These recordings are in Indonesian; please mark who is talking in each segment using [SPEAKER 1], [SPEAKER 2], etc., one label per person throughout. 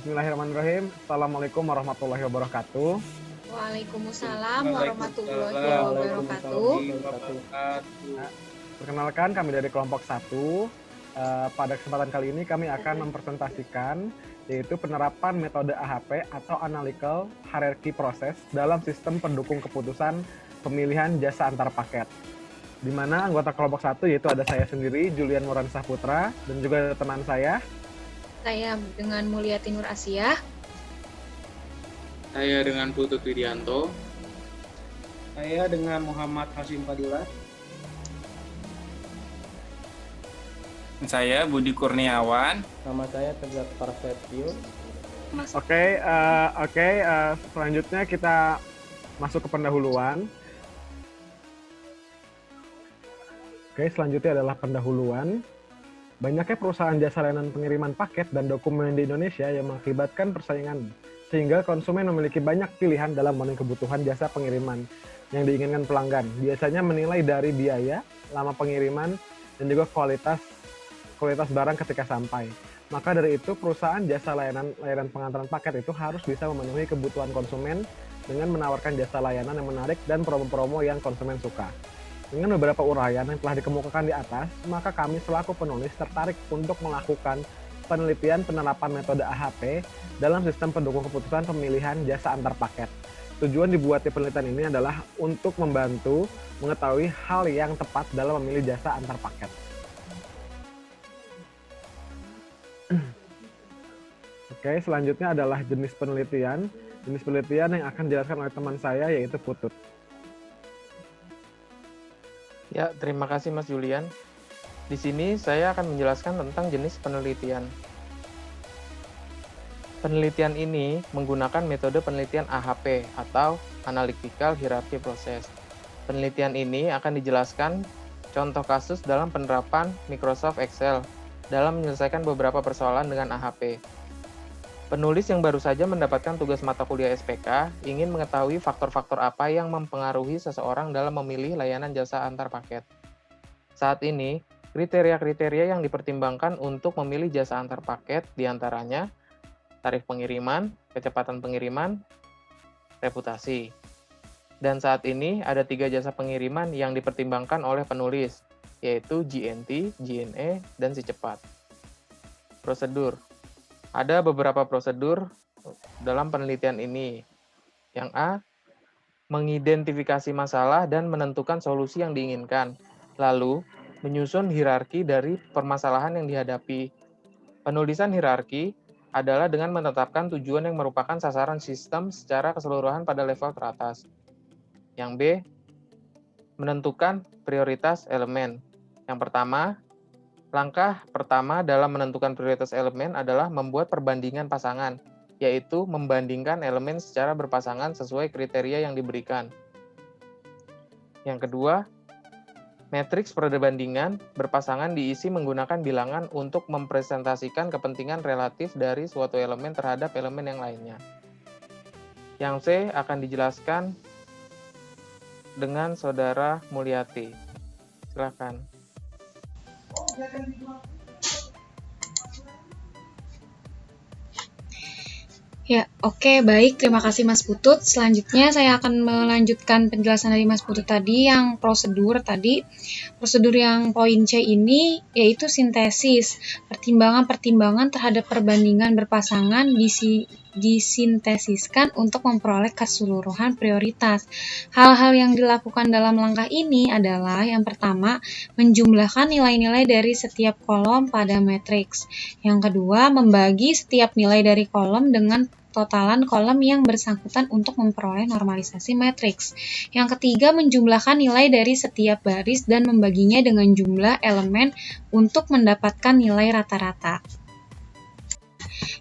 [SPEAKER 1] Bismillahirrahmanirrahim. Assalamualaikum warahmatullahi wabarakatuh.
[SPEAKER 2] Waalaikumsalam warahmatullahi
[SPEAKER 3] Waalaikumsalam
[SPEAKER 2] wabarakatuh.
[SPEAKER 1] Perkenalkan, kami dari kelompok 1. Pada kesempatan kali ini kami akan mempresentasikan yaitu penerapan metode AHP atau Analytical Hierarchy Process dalam sistem pendukung keputusan pemilihan jasa antar paket. Di mana anggota kelompok 1 yaitu ada saya sendiri, Julian Muransah Putra, dan juga ada teman saya.
[SPEAKER 2] Saya dengan Mulyati Nur Asia.
[SPEAKER 3] Saya dengan Putut Widianto.
[SPEAKER 4] Saya dengan Muhammad Hasim Fadilah.
[SPEAKER 5] Saya Budi Kurniawan.
[SPEAKER 4] Nama saya Tegar Prasetyo.
[SPEAKER 1] Oke, selanjutnya kita masuk ke pendahuluan. Oke, selanjutnya adalah pendahuluan. Banyaknya perusahaan jasa layanan pengiriman paket dan dokumen di Indonesia yang mengakibatkan persaingan, sehingga konsumen memiliki banyak pilihan dalam memenuhi kebutuhan jasa pengiriman yang diinginkan pelanggan. Biasanya menilai dari biaya, lama pengiriman, dan juga kualitas barang ketika sampai. Maka dari itu, perusahaan jasa layanan pengantaran paket itu harus bisa memenuhi kebutuhan konsumen dengan menawarkan jasa layanan yang menarik dan promo-promo yang konsumen suka. Dengan beberapa uraian yang telah dikemukakan di atas, maka kami selaku penulis tertarik untuk melakukan penelitian penerapan metode AHP dalam sistem pendukung keputusan pemilihan jasa antar paket. Tujuan dibuatnya penelitian ini adalah untuk membantu mengetahui hal yang tepat dalam memilih jasa antar paket. Oke, selanjutnya adalah jenis penelitian. Jenis penelitian yang akan dijelaskan oleh teman saya yaitu Putut.
[SPEAKER 6] Ya, terima kasih Mas Julian. Di sini saya akan menjelaskan tentang jenis penelitian. Penelitian ini menggunakan metode penelitian AHP atau Analytical Hierarchy Process. Penelitian ini akan dijelaskan contoh kasus dalam penerapan Microsoft Excel dalam menyelesaikan beberapa persoalan dengan AHP. Penulis yang baru saja mendapatkan tugas mata kuliah SPK ingin mengetahui faktor-faktor apa yang mempengaruhi seseorang dalam memilih layanan jasa antar paket. Saat ini, kriteria-kriteria yang dipertimbangkan untuk memilih jasa antar paket diantaranya tarif pengiriman, kecepatan pengiriman, reputasi. Dan saat ini ada 3 jasa pengiriman yang dipertimbangkan oleh penulis, yaitu GNT, GNE, dan Si Cepat. Prosedur. Ada beberapa prosedur dalam penelitian ini. Yang A, mengidentifikasi masalah dan menentukan solusi yang diinginkan. Lalu, menyusun hierarki dari permasalahan yang dihadapi. Penulisan hierarki adalah dengan menetapkan tujuan yang merupakan sasaran sistem secara keseluruhan pada level teratas. Yang B, menentukan prioritas elemen. Yang pertama, langkah pertama dalam menentukan prioritas elemen adalah membuat perbandingan pasangan, yaitu membandingkan elemen secara berpasangan sesuai kriteria yang diberikan. Yang kedua, matriks perbandingan berpasangan diisi menggunakan bilangan untuk mempresentasikan kepentingan relatif dari suatu elemen terhadap elemen yang lainnya. Yang C akan dijelaskan dengan Saudara Mulyati. Silakan.
[SPEAKER 2] Ya, oke, baik. Terima kasih Mas Putut. Selanjutnya saya akan melanjutkan penjelasan dari Mas Putut tadi yang prosedur tadi. Prosedur yang poin C ini yaitu sintesis. Pertimbangan-pertimbangan terhadap perbandingan berpasangan disintesiskan untuk memperoleh keseluruhan prioritas. Hal-hal yang dilakukan dalam langkah ini adalah yang pertama, menjumlahkan nilai-nilai dari setiap kolom pada matriks. Yang kedua, membagi setiap nilai dari kolom dengan totalan kolom yang bersangkutan untuk memperoleh normalisasi matriks. Yang ketiga, menjumlahkan nilai dari setiap baris dan membaginya dengan jumlah elemen untuk mendapatkan nilai rata-rata.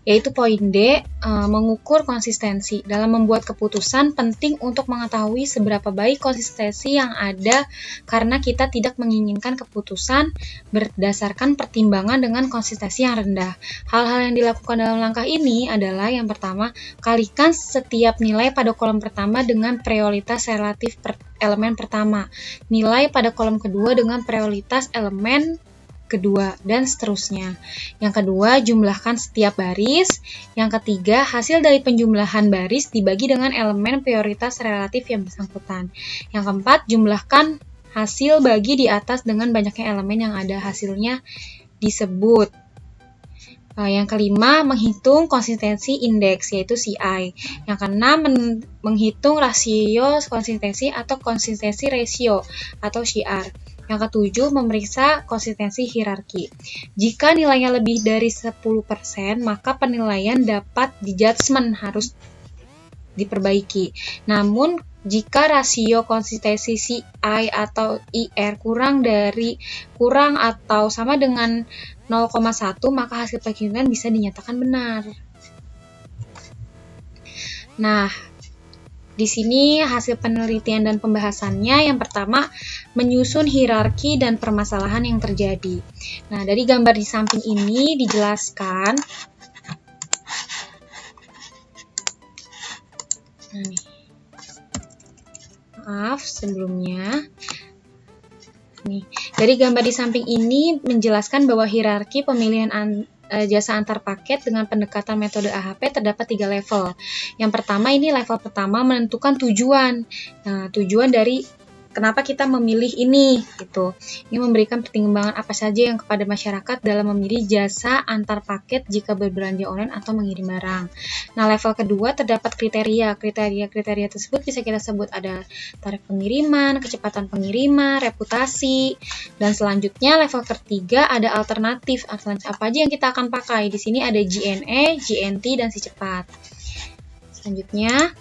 [SPEAKER 2] Yaitu poin D, mengukur konsistensi. Dalam membuat keputusan, penting untuk mengetahui seberapa baik konsistensi yang ada karena kita tidak menginginkan keputusan berdasarkan pertimbangan dengan konsistensi yang rendah. Hal-hal yang dilakukan dalam langkah ini adalah yang pertama, kalikan setiap nilai pada kolom pertama dengan prioritas relatif elemen pertama. Nilai pada kolom kedua dengan prioritas elemen kedua, dan seterusnya. Yang kedua, jumlahkan setiap baris. Yang ketiga, hasil dari penjumlahan baris dibagi dengan elemen prioritas relatif yang bersangkutan. Yang keempat, jumlahkan hasil bagi di atas dengan banyaknya elemen yang ada hasilnya disebut. Yang kelima, menghitung konsistensi indeks, yaitu CI. Yang keenam, menghitung rasio konsistensi atau konsistensi ratio, atau CR. Yang ketujuh, memeriksa konsistensi hierarki. Jika nilainya lebih dari 10%, maka penilaian dapat dijudgment, harus diperbaiki. Namun, jika rasio konsistensi CI atau IR kurang atau sama dengan 0,1, maka hasil penelitian bisa dinyatakan benar. Nah, di sini hasil penelitian dan pembahasannya. Yang pertama, menyusun hierarki dan permasalahan yang terjadi. Nah, dari gambar di samping ini dijelaskan. Maaf sebelumnya. Nih, dari gambar di samping ini menjelaskan bahwa hierarki pemilihan jasa antar paket dengan pendekatan metode AHP terdapat 3 level. Yang pertama, ini level pertama menentukan tujuan. Nah, tujuan dari kenapa kita memilih ini gitu. Ini memberikan pertimbangan apa saja yang kepada masyarakat dalam memilih jasa antar paket jika berbelanja online atau mengirim barang. Nah, level kedua terdapat kriteria. Kriteria tersebut bisa kita sebut ada tarif pengiriman, kecepatan pengiriman, reputasi, dan selanjutnya level ketiga ada alternatif. Alternatif apa aja yang kita akan pakai? Di sini ada JNE, JNT, dan si cepat. Selanjutnya,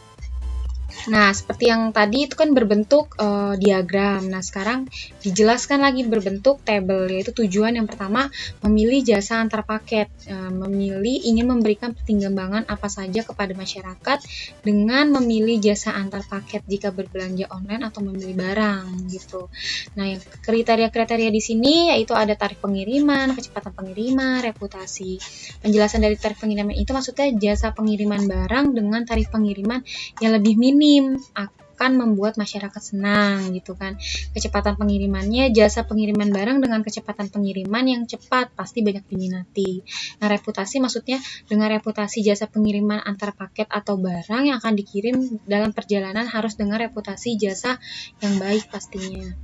[SPEAKER 2] nah, seperti yang tadi itu kan berbentuk diagram. Nah, sekarang dijelaskan lagi berbentuk tabel, yaitu tujuan yang pertama memilih jasa antar paket. Ingin memberikan pertimbangan apa saja kepada masyarakat dengan memilih jasa antar paket jika berbelanja online atau membeli barang gitu. Nah, yang kriteria-kriteria di sini yaitu ada tarif pengiriman, kecepatan pengiriman, reputasi. Penjelasan dari tarif pengiriman itu maksudnya jasa pengiriman barang dengan tarif pengiriman yang lebih minim akan membuat masyarakat senang gitu kan. Kecepatan pengirimannya, jasa pengiriman barang dengan kecepatan pengiriman yang cepat pasti banyak diminati. Nah, reputasi maksudnya dengan reputasi jasa pengiriman antar paket atau barang yang akan dikirim dalam perjalanan harus dengan reputasi jasa yang baik pastinya.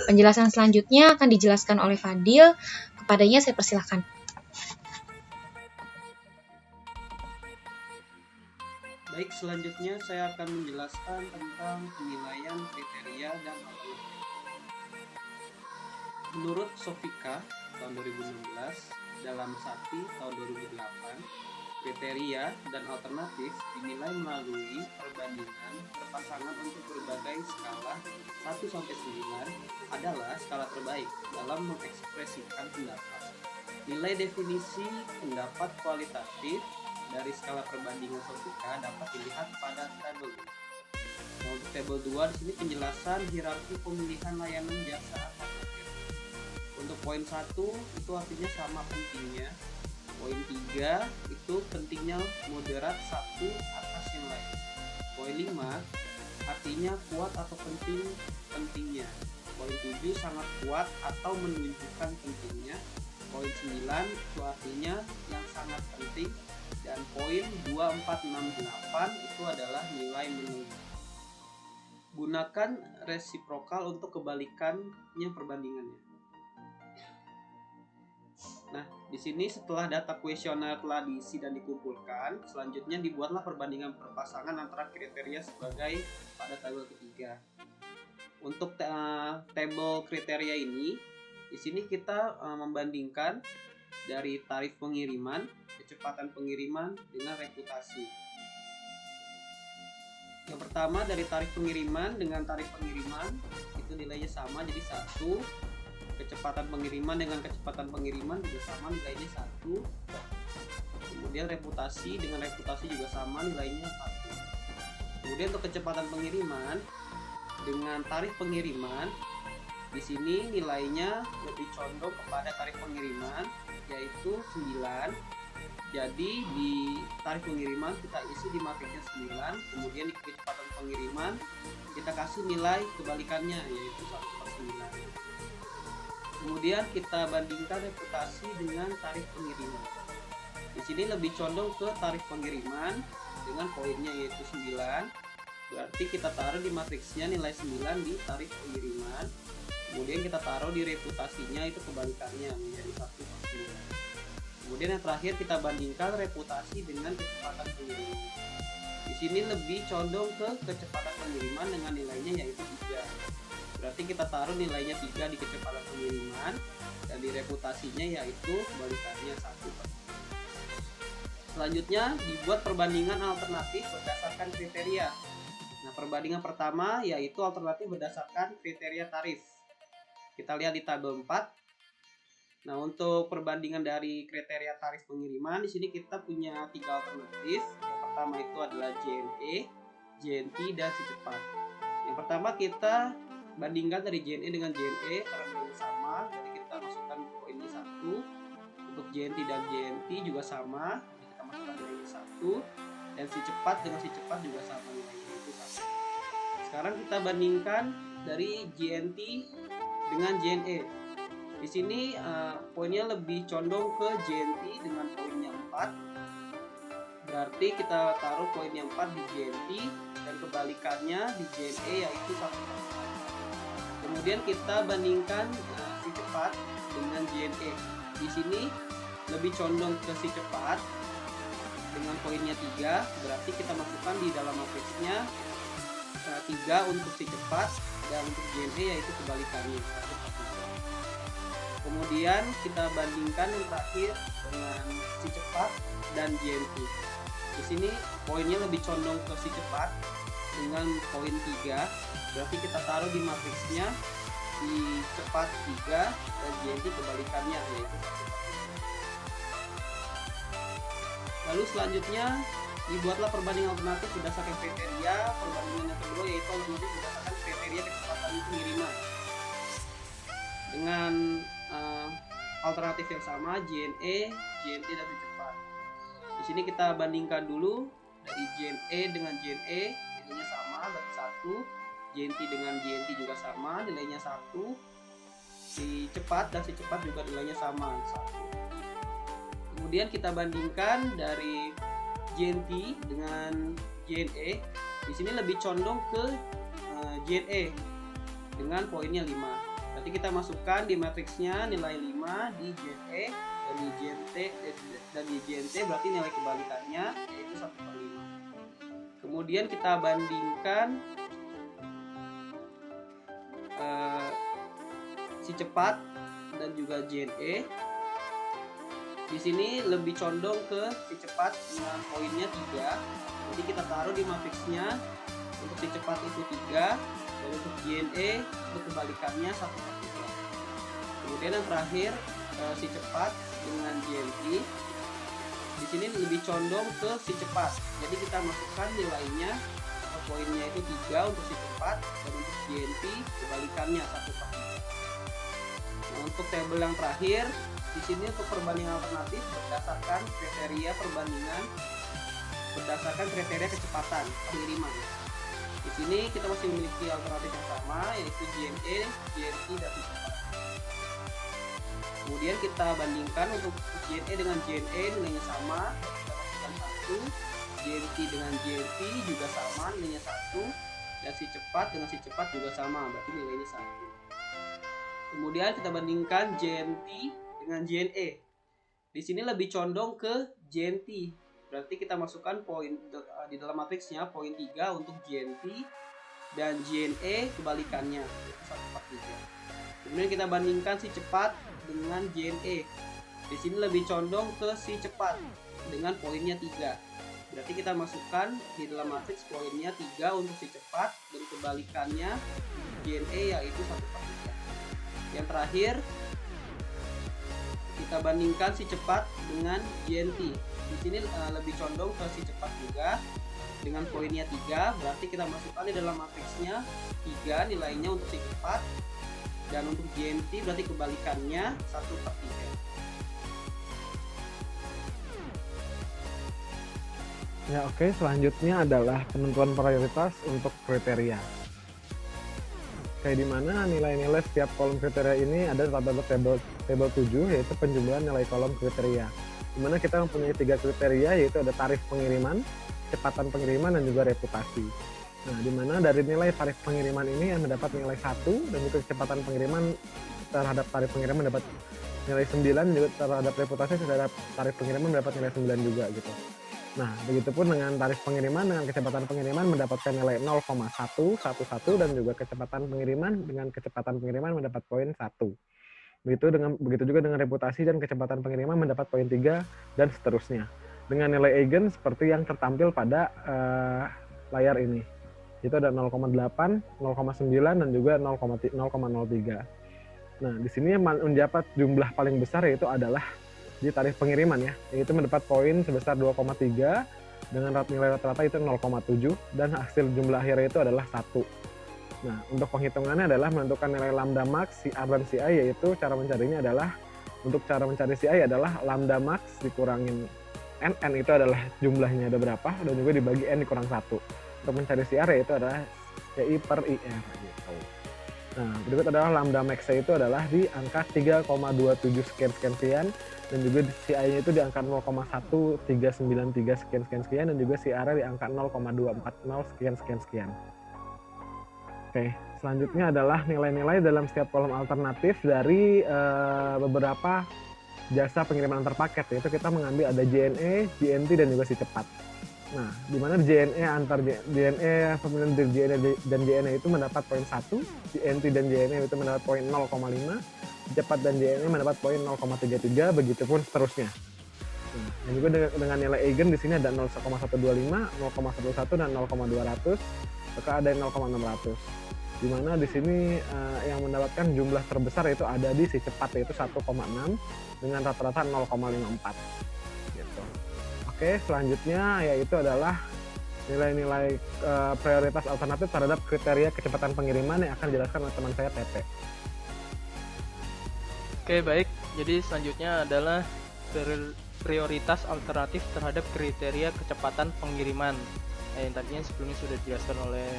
[SPEAKER 2] Penjelasan selanjutnya akan dijelaskan oleh Fadil. Kepadanya saya persilahkan.
[SPEAKER 4] Baik, selanjutnya saya akan menjelaskan tentang penilaian kriteria dan alternatif. Menurut Sofika tahun 2016 dalam SATI tahun 2008, kriteria dan alternatif dinilai melalui perbandingan berpasangan untuk berbagai skala 1-9 adalah skala terbaik dalam mengekspresikan pendapat. Nilai definisi pendapat kualitatif dari skala perbandingan Sofika dapat dilihat pada tabel 2. Nah, untuk tabel 2 di sini penjelasan hierarki pemilihan layanan jasa antar paket. Untuk poin 1 itu artinya sama pentingnya. Poin 3 itu pentingnya moderat satu atas yang lain. Poin 5 artinya kuat atau pentingnya. Poin 7 sangat kuat atau menunjukkan pentingnya. Poin 9 itu artinya yang sangat penting. Dan poin 2, 4, 6, 8 itu adalah nilai menunggu. Gunakan resiprokal untuk kebalikannya perbandingannya. Nah, di sini setelah data kuesioner telah diisi dan dikumpulkan, selanjutnya dibuatlah perbandingan perpasangan antara kriteria sebagai pada tabel ketiga. Untuk tabel kriteria ini, di sini kita membandingkan dari tarif pengiriman, kecepatan pengiriman dengan reputasi. Yang pertama dari tarif pengiriman dengan tarif pengiriman itu nilainya sama, jadi 1. Kecepatan pengiriman dengan kecepatan pengiriman juga sama, nilainya 1. Kemudian reputasi dengan reputasi juga sama, nilainya 1. Kemudian untuk kecepatan pengiriman dengan tarif pengiriman, di sini nilainya lebih condong kepada tarif pengiriman yaitu 9. Jadi di tarif pengiriman kita isi di matrixnya 9, kemudian di kecepatan pengiriman kita kasih nilai kebalikannya yaitu 1/9. Kemudian kita bandingkan reputasi dengan tarif pengiriman. Di sini lebih condong ke tarif pengiriman dengan poinnya yaitu 9. Berarti kita taruh di matriksnya nilai 9 di tarif pengiriman. Kemudian kita taruh di reputasinya itu kebalikannya menjadi 1/9. Kemudian yang terakhir kita bandingkan reputasi dengan kecepatan pengiriman. Di sini lebih condong ke kecepatan pengiriman dengan nilainya yaitu 3. Berarti kita taruh nilainya 3 di kecepatan pengiriman dan di reputasinya yaitu kebalikannya 1/3. Selanjutnya dibuat perbandingan alternatif berdasarkan kriteria. Nah, perbandingan pertama yaitu alternatif berdasarkan kriteria tarif. Kita lihat di tabel 4. Nah, untuk perbandingan dari kriteria tarif pengiriman di sini kita punya 3 alternatif. Yang pertama itu adalah JNE, JNT, dan si cepat. Yang pertama kita bandingkan dari JNE dengan JNE karena nilainya sama, jadi kita masukkan poinnya 1. Untuk JNT dan JNT juga sama, jadi kita masukkan nilainya 1. Dan si cepat dengan si cepat juga sama nilainya itu 1. Sekarang kita bandingkan dari JNT dengan JNE. Di sini poinnya lebih condong ke JNT dengan poinnya 4. Berarti kita taruh poinnya 4 di JNT dan kebalikannya di JNE yaitu 1/4. Kemudian kita bandingkan si cepat dengan JNE. Di sini lebih condong ke si cepat dengan poinnya 3. Berarti kita masukkan di dalam matriksnya 3 untuk si cepat dan untuk JNE yaitu kebalikannya 1/3. Kemudian kita bandingkan yang terakhir dengan si cepat dan JNT. Di sini poinnya lebih condong ke si cepat dengan poin 3. Berarti kita taruh di matriksnya si cepat 3 dan JNT kebalikannya yaitu 1/3. Lalu selanjutnya dibuatlah perbandingan alternatif berdasarkan kriteria. Perbandingan yang kedua yaitu alternatif berdasarkan kriteria kecepatan pengiriman. Dengan alternatif yang sama JNE, JNT, dan si cepat. Di sini kita bandingkan dulu dari JNE dengan JNE nilainya sama berarti 1. JNT dengan JNT juga sama nilainya 1. Si cepat dan si cepat juga nilainya sama 1. Kemudian kita bandingkan dari JNT dengan JNE. Di sini lebih condong ke JNE dengan poinnya 5. Berarti kita masukkan di matriksnya nilai 5 di JNE dan di JNT berarti nilai kebalikannya yaitu 1/5. Kemudian kita bandingkan si cepat dan juga JNE. Di sini lebih condong ke si cepat dengan poinnya 3. Jadi kita taruh di matriksnya untuk si cepat itu 3 dan untuk JNE untuk kebalikannya 1/3. Kemudian yang terakhir si cepat dengan JNT. Di sini lebih condong ke si cepat. Jadi kita masukkan nilainya poinnya itu 3 untuk si cepat dan untuk JNT kebalikannya 1/3. Nah, untuk tabel yang terakhir di sini untuk perbandingan alternatif berdasarkan kriteria perbandingan berdasarkan kriteria kecepatan pengiriman. Di sini kita masih memiliki alternatif yang sama yaitu JNE, JNT, dan si cepat. Kemudian kita bandingkan untuk JNE dengan JNE nilainya sama, kita masukkan 1. JNT dengan JNT juga sama nilainya 1. Dan si cepat dengan si cepat juga sama, berarti nilainya 1. Kemudian kita bandingkan JNT dengan JNE. Di sini lebih condong ke JNT. Berarti kita masukkan poin di dalam matriksnya poin 3 untuk JNT dan JNE kebalikannya yaitu 1/3. Kemudian kita bandingkan si cepat dengan JNE. Di sini lebih condong ke si cepat dengan poinnya 3. Berarti kita masukkan di dalam matriks poinnya 3 untuk si cepat dan kebalikannya JNE yaitu 1/3. Yang terakhir kita bandingkan si cepat dengan JNT. Di sini lebih condong ke si cepat juga dengan poinnya 3. Berarti kita masukkan di dalam matriksnya 3 nilainya untuk si cepat dan untuk JNT berarti kebalikannya 1/3.
[SPEAKER 1] Ya oke, selanjutnya adalah penentuan prioritas untuk kriteria. Kayak di mana nilai-nilai setiap kolom kriteria ini ada pada tabel 7, yaitu penjumlahan nilai kolom kriteria. Di mana kita mempunyai 3 kriteria, yaitu ada tarif pengiriman, kecepatan pengiriman, dan juga reputasi. Nah, di mana dari nilai tarif pengiriman ini yang mendapat nilai 1, dan juga kecepatan pengiriman terhadap tarif pengiriman dapat nilai 9, juga terhadap reputasi terhadap tarif pengiriman mendapat nilai 9 juga gitu. Nah, begitupun dengan tarif pengiriman dengan kecepatan pengiriman mendapatkan nilai 0,111 dan juga kecepatan pengiriman dengan kecepatan pengiriman mendapat poin 1. Begitu juga dengan reputasi dan kecepatan pengiriman mendapat poin 3 dan seterusnya. Dengan nilai eigen seperti yang tertampil pada layar ini. Itu ada 0,8, 0,9 dan juga 0,03. Nah, di sini yang mendapat jumlah paling besar yaitu adalah di tarif pengiriman ya, yaitu mendapat poin sebesar 2,3 dengan nilai rata-rata itu 0,7 dan hasil jumlah akhirnya itu adalah 1. Nah, untuk penghitungannya adalah menentukan nilai lambda max, CR dan CI, yaitu cara mencarinya adalah, untuk cara mencari CI adalah lambda max dikurangin N itu adalah jumlahnya ada berapa, dan juga dibagi N dikurang 1. Untuk mencari CR yaitu adalah CI per IR gitu. Nah, berikut adalah lambda max itu adalah di angka 3,27 sekian-sekian, dan juga CI-nya itu di angka 0,1393 sekian-sekian, dan juga CR-nya di angka 0,240 sekian-sekian. Oke, selanjutnya adalah nilai-nilai dalam setiap kolom alternatif dari beberapa jasa pengiriman antar paket, yaitu kita mengambil ada JNE, JNT, dan juga si cepat. Nah, di mana JNE pemilihan dari JNE dan JNE itu mendapat poin 1, JNT dan JNE itu mendapat poin 0,5, cepat dan JNE mendapat poin 0,33, begitupun seterusnya. Nah, dan juga dengan nilai eigen di sini ada 0,125, 0,11 dan 0,200, maka ada 0,600. Di mana di sini yang mendapatkan jumlah terbesar itu ada di si cepat, yaitu 1,6 dengan rata-rata 0,54. Gitu. Oke, selanjutnya yaitu adalah nilai-nilai prioritas alternatif terhadap kriteria kecepatan pengiriman yang akan dijelaskan oleh teman saya Tete.
[SPEAKER 5] Oke, baik. Jadi selanjutnya adalah prioritas alternatif terhadap kriteria kecepatan pengiriman. Yang tadinya sebelumnya sudah dijelaskan oleh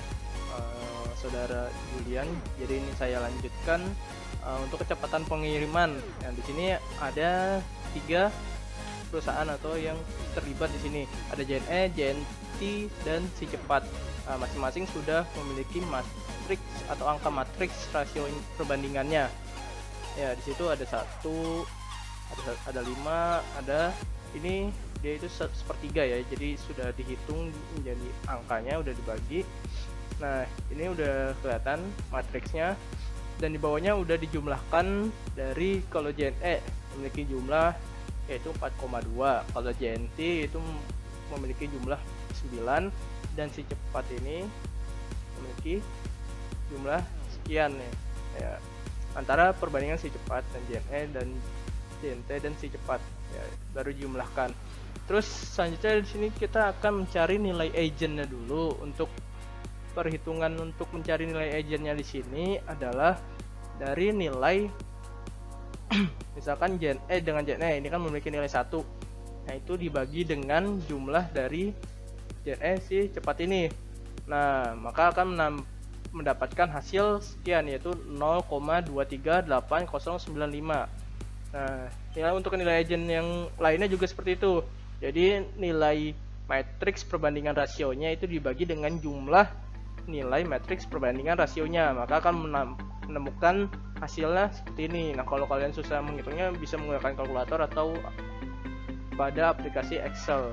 [SPEAKER 5] saudara Julian. Jadi ini saya lanjutkan untuk kecepatan pengiriman. Nah, di sini ada 3 perusahaan atau yang terlibat di sini. Ada JNE, JNT, dan si cepat. Masing-masing sudah memiliki matriks atau angka matriks rasio perbandingannya. Ya, di situ ada 1, ada 5, ada ini dia itu sepertiga ya. Jadi sudah dihitung menjadi angkanya, udah dibagi. Nah, ini udah kelihatan matriksnya, dan di bawahnya udah dijumlahkan dari kalau JNE memiliki jumlah yaitu 4,2, kalau JNT itu memiliki jumlah 9, dan si cepat ini memiliki jumlah sekian ya. Antara perbandingan si cepat dan JNE dan JNT dan si cepat ya, baru dijumlahkan. Terus selanjutnya di sini kita akan mencari nilai eigennya dulu. Untuk perhitungan untuk mencari nilai eigennya di sini adalah dari nilai misalkan JNE dengan JNE ini kan memiliki nilai 1. Nah, itu dibagi dengan jumlah dari JNE si cepat ini. Nah, maka akan mendapatkan hasil sekian, yaitu 0,238095. Nah, nilai untuk nilai eigen yang lainnya juga seperti itu. Jadi nilai matriks perbandingan rasionya itu dibagi dengan jumlah nilai matriks perbandingan rasionya, maka akan menemukan hasilnya seperti ini. Nah, kalau kalian susah menghitungnya bisa menggunakan kalkulator atau pada aplikasi Excel.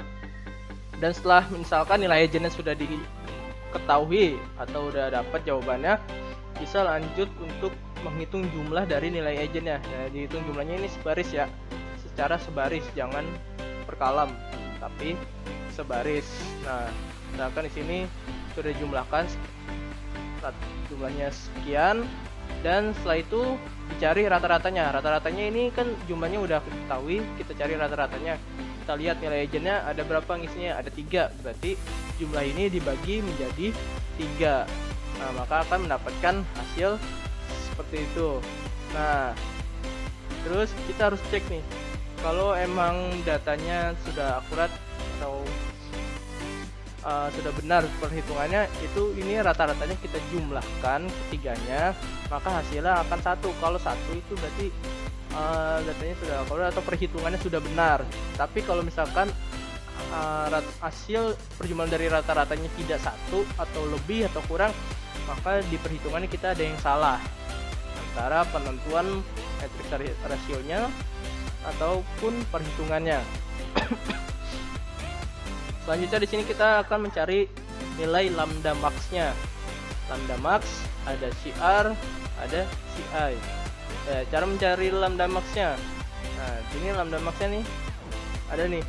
[SPEAKER 5] Dan setelah misalkan nilai eigennya sudah diketahui atau udah dapat jawabannya, bisa lanjut untuk menghitung jumlah dari nilai eigennya. Nah, dihitung jumlahnya ini sebaris ya, secara sebaris, jangan per kolom tapi sebaris. Nah, misalkan di sini sudah dijumlahkan jumlahnya sekian, dan setelah itu dicari rata-ratanya. Rata-ratanya ini kan jumlahnya udah ketahui, kita cari rata-ratanya. Kita lihat nilai eigennya ada berapa ngisinya, ada 3, berarti jumlah ini dibagi menjadi 3. Nah, maka akan mendapatkan hasil seperti itu. Nah, terus kita harus cek nih, kalau emang datanya sudah akurat atau sudah benar perhitungannya, itu ini rata-ratanya kita jumlahkan ketiganya, maka hasilnya akan 1. Kalau 1 itu berarti datanya sudah akurat atau perhitungannya sudah benar. Tapi kalau misalkan hasil perjumlahan dari rata-ratanya tidak 1 atau lebih atau kurang, maka di perhitungannya kita ada yang salah antara penentuan matriks rasionya ataupun perhitungannya. Selanjutnya di sini kita akan mencari nilai lambda max-nya. Lambda max ada CR, ada CI. Cara mencari lambda max-nya. Nah, sini lambda max-nya nih ada nih.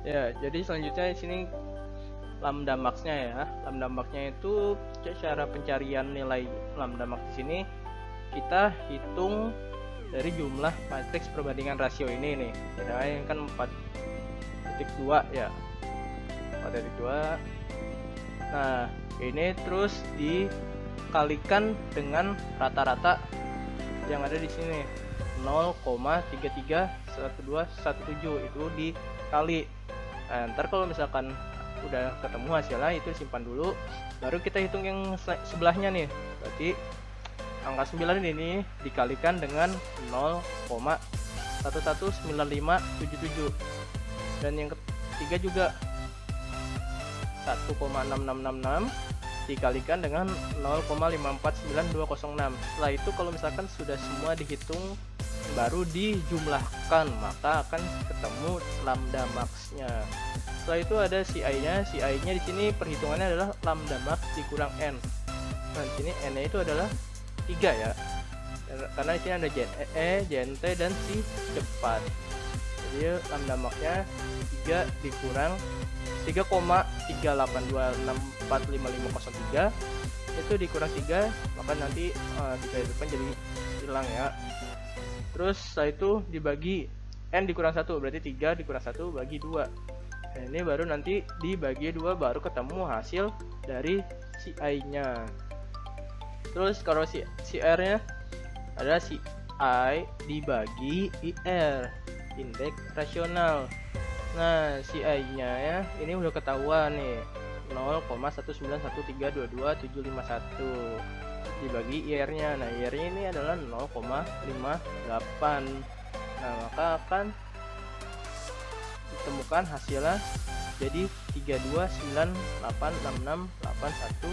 [SPEAKER 5] Ya, jadi selanjutnya di sini lambda max-nya ya. Lambda max-nya itu cara pencarian nilai lambda max di sini kita hitung dari jumlah matriks perbandingan rasio ini nih. Ini kan 4.2 ya. 4.2. Nah, ini terus dikalikan dengan rata-rata yang ada di sini 0,331217 itu dikali. Nah, ntar kalau misalkan udah ketemu hasilnya itu simpan dulu, baru kita hitung yang sebelahnya nih. Berarti angka 9 ini dikalikan dengan 0,119577, dan yang ketiga juga 1,6666 dikalikan dengan 0,549206. Setelah itu kalau misalkan sudah semua dihitung baru dijumlahkan, maka akan ketemu lambda max-nya. Setelah itu ada CI-nya. CI-nya di sini perhitungannya adalah lambda max dikurang n. Nah, di sini n-nya itu adalah 3 ya. Karena di sini ada JNE, JNT dan si cepat. Jadi lambda max-nya 3 dikurang 3,382645503 itu dikurang 3, maka nanti 3 di depan jadi hilang ya. Terus setelah itu dibagi n dikurang 1, berarti 3 dikurang 1 bagi 2. Nah, ini baru nanti dibagi 2 baru ketemu hasil dari CI-nya. Terus kalau CR-nya adalah si I dibagi IR, indeks rasional. Nah, si I-nya ya ini udah ketahuan nih, 0,191322751 dibagi IR-nya. Nah, IR-nya ini adalah 0,58. Nah, maka akan ditemukan hasilnya jadi 3298668113.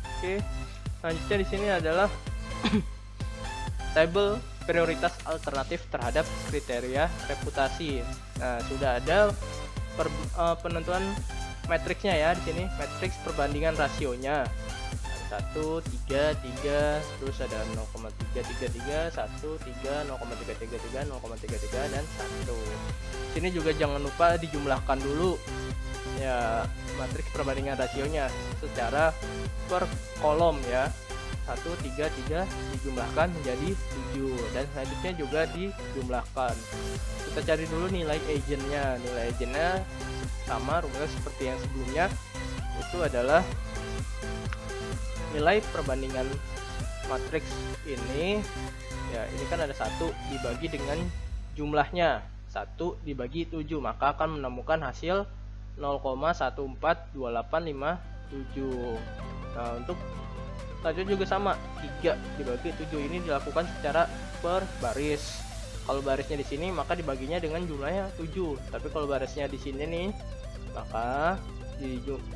[SPEAKER 5] Oke, selanjutnya di sini adalah tabel prioritas alternatif terhadap kriteria reputasi. Nah, sudah ada penentuan matriksnya ya di sini, matriks perbandingan rasionya. 1, 3, 3, terus ada 0,333, 1, 3, 0,333, 0,33 dan 1. Sini juga jangan lupa dijumlahkan dulu ya matriks perbandingan rasionya secara per kolom ya. 1, 3, 3 dijumlahkan menjadi 7 dan selanjutnya juga dijumlahkan. Kita cari dulu nilai agentnya. Nilai agentnya sama rumusnya seperti yang sebelumnya, itu adalah nilai perbandingan matriks ini ya, ini kan ada 1 dibagi dengan jumlahnya 1 dibagi 7, maka akan menemukan hasil 0,142857. Nah, untuk selanjutnya juga sama, 3 dibagi 7 ini dilakukan secara per baris. Kalau barisnya di sini maka dibaginya dengan jumlahnya 7, tapi kalau barisnya di sini nih maka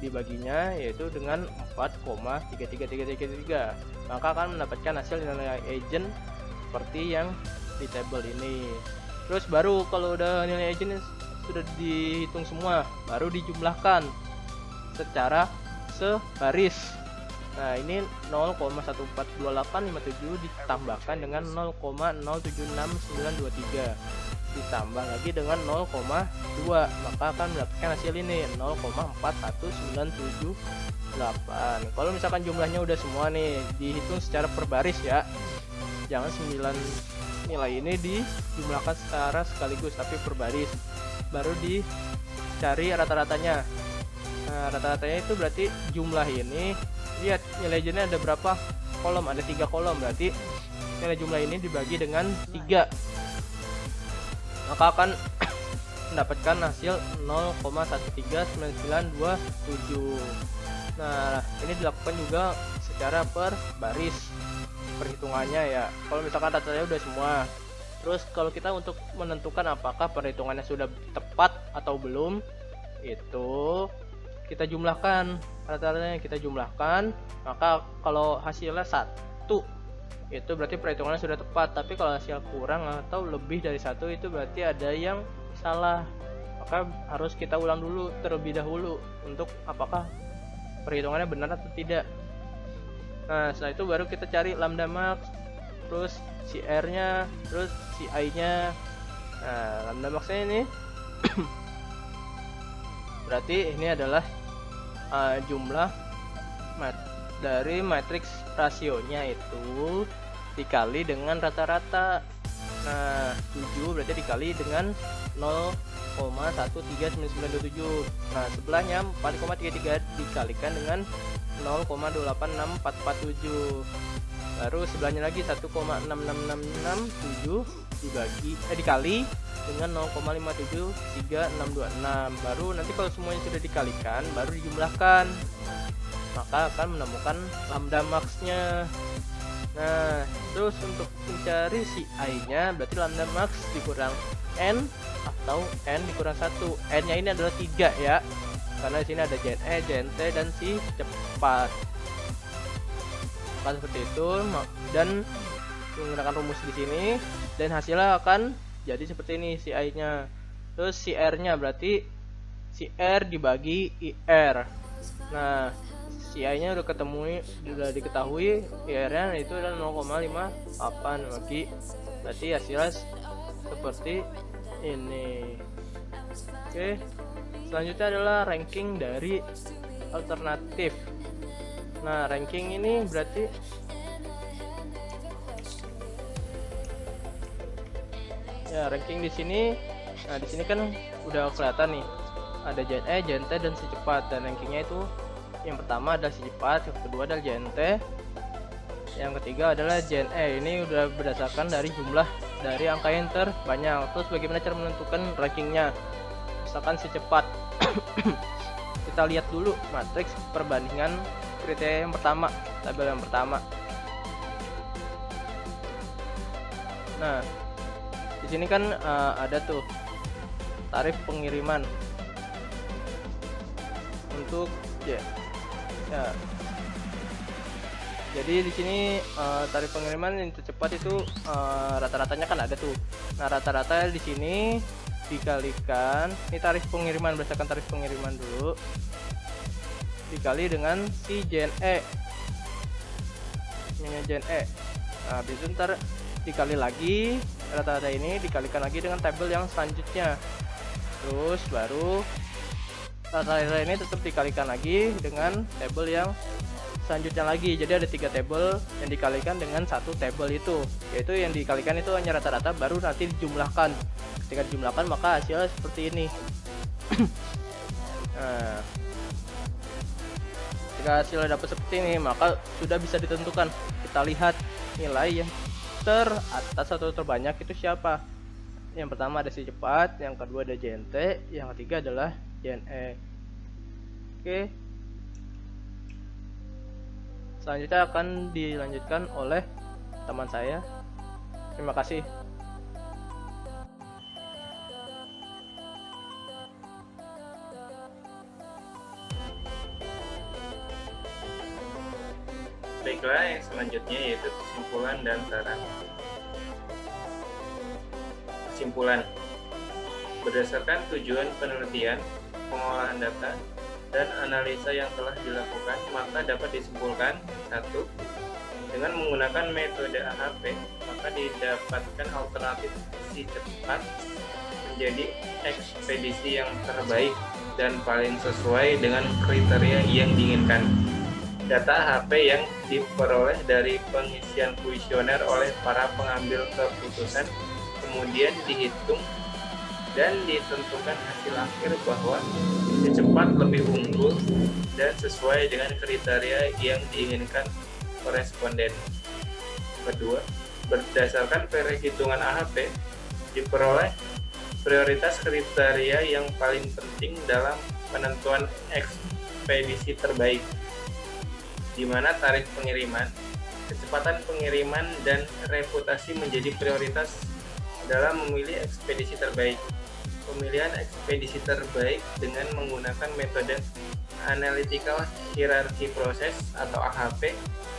[SPEAKER 5] dibaginya yaitu dengan 4,33333, maka akan mendapatkan hasil nilai agent seperti yang di tabel ini. Terus baru kalau udah nilai agent sudah dihitung semua, baru dijumlahkan secara sebaris. Nah, ini 0,142857 ditambahkan dengan 0,076923 ditambah lagi dengan 0,2, maka akan mendapatkan hasil ini 0,41978. Kalau misalkan jumlahnya udah semua nih, dihitung secara per baris ya, jangan 9 nilai ini dijumlahkan secara sekaligus tapi per baris, baru dicari rata-ratanya. Nah, rata-ratanya itu berarti jumlah ini, lihat nilai agentnya ada berapa kolom, ada 3 kolom, berarti nilai jumlah ini dibagi dengan 3, maka akan mendapatkan hasil 0,139927. Nah, ini dilakukan juga secara per baris perhitungannya ya. Kalau misalkan datanya udah semua, terus kalau kita untuk menentukan apakah perhitungannya sudah tepat atau belum, itu kita jumlahkan rata-ratanya, kita jumlahkan, maka kalau hasilnya 1 itu berarti perhitungannya sudah tepat, tapi kalau hasil kurang atau lebih dari 1 itu berarti ada yang salah, maka harus kita ulang dulu terlebih dahulu untuk apakah perhitungannya benar atau tidak. Nah, setelah itu baru kita cari lambda max, terus si R nya, terus si I nya. Nah, lambda maxnya ini berarti ini adalah jumlah dari matriks rasionya itu dikali dengan rata-rata. Nah, 7 berarti dikali dengan 0,13997. Nah, sebelahnya 4,33 dikalikan dengan 0,286447. Baru sebelahnya lagi 1,66667 dikali dengan 0,573626. Baru nanti kalau semuanya sudah dikalikan baru dijumlahkan, maka akan menemukan lambda max-nya. Nah, terus untuk mencari si I-nya berarti lambda max dikurang N atau N dikurang 1. N-nya ini adalah 3 ya, karena di sini ada JNE, JNT dan si cepat. Maka seperti itu, dan menggunakan rumus di sini, dan hasilnya akan jadi seperti ini si I-nya. Terus si R-nya berarti si R dibagi IR. Nah, si I-nya udah diketahui, IR-nya itu adalah 0,58 bagi, berarti hasilnya seperti ini. Oke, selanjutnya adalah ranking dari alternatif. Nah, ranking ini berarti ya, ranking di sini. Nah, di sini kan udah kelihatan nih, ada JNE, JNT dan si cepat, dan rankingnya itu Yang pertama adalah si cepat, yang kedua adalah JNT, yang ketiga adalah JNE. Ini udah berdasarkan dari jumlah dari angka yang terbanyak. Terus bagaimana cara menentukan rankingnya? Misalkan si cepat, kita lihat dulu matriks perbandingan kriteria yang pertama, tabel yang pertama. Nah, di sini kan ada tuh tarif pengiriman untuk ya. Jadi di sini tarif pengiriman yang tercepat itu rata-ratanya kan ada tuh. Nah, rata-rata di sini dikalikan ini tarif pengiriman berdasarkan tarif pengiriman dulu dikali dengan si JNE. Ini JNE. Nah, habis itu ntar dikali lagi rata-rata ini dikalikan lagi dengan tabel yang selanjutnya. Terus baru rata-rata ini tetap dikalikan lagi dengan tabel yang selanjutnya lagi. Jadi ada 3 tabel yang dikalikan dengan satu tabel itu, yaitu yang dikalikan itu hanya rata-rata, baru nanti dijumlahkan. Ketika dijumlahkan maka hasilnya seperti ini. Nah, ketika hasilnya dapat seperti ini maka sudah bisa ditentukan. Kita lihat nilai yang teratas atau terbanyak itu siapa. Yang pertama ada si cepat, yang kedua ada JNT, yang ketiga adalah JNE. Oke. Selanjutnya akan dilanjutkan oleh teman saya. Terima kasih.
[SPEAKER 7] Baiklah, yang selanjutnya yaitu kesimpulan dan saran. Kesimpulan. Berdasarkan tujuan penelitian, pengolahan data, dan analisa yang telah dilakukan, maka dapat disimpulkan: 1. Dengan menggunakan metode AHP, maka didapatkan alternatif si cepat menjadi ekspedisi yang terbaik dan paling sesuai dengan kriteria yang diinginkan. Data AHP yang diperoleh dari pengisian kuesioner oleh para pengambil keputusan kemudian dihitung dan ditentukan hasil akhir bahwa si cepat lebih unggul dan sesuai dengan kriteria yang diinginkan koresponden. Kedua, berdasarkan perhitungan AHP diperoleh prioritas kriteria yang paling penting dalam penentuan ekspedisi terbaik, di mana tarif pengiriman, kecepatan pengiriman, dan reputasi menjadi prioritas dalam memilih ekspedisi terbaik. Pemilihan ekspedisi terbaik dengan menggunakan metode Analytical Hierarchy Process atau AHP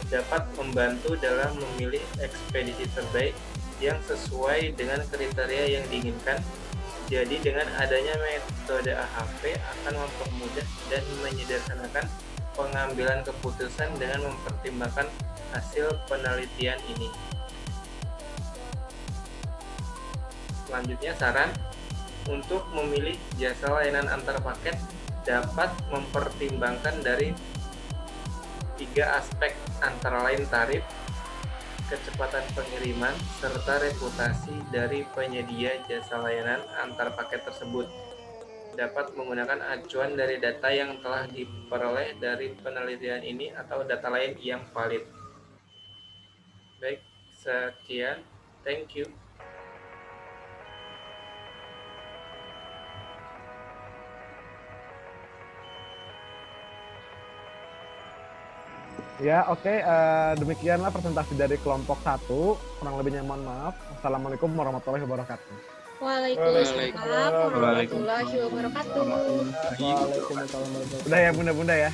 [SPEAKER 7] dapat membantu dalam memilih ekspedisi terbaik yang sesuai dengan kriteria yang diinginkan. Jadi dengan adanya metode AHP akan mempermudah dan menyederhanakan pengambilan keputusan dengan mempertimbangkan hasil penelitian ini. Selanjutnya, saran untuk memilih jasa layanan antar paket dapat mempertimbangkan dari 3 aspek, antara lain tarif, kecepatan pengiriman, serta reputasi dari penyedia jasa layanan antar paket tersebut. Dapat menggunakan acuan dari data yang telah diperoleh dari penelitian ini atau data lain yang valid. Baik, sekian. Thank you.
[SPEAKER 1] Ya, oke. Demikianlah presentasi dari kelompok 1. Kurang lebihnya mohon maaf. Assalamualaikum warahmatullahi wabarakatuh.
[SPEAKER 2] Waalaikumsalam warahmatullahi wabarakatuh.
[SPEAKER 1] Waalaikumsalam warahmatullahi wabarakatuh. Udah ya, bunda-bunda ya.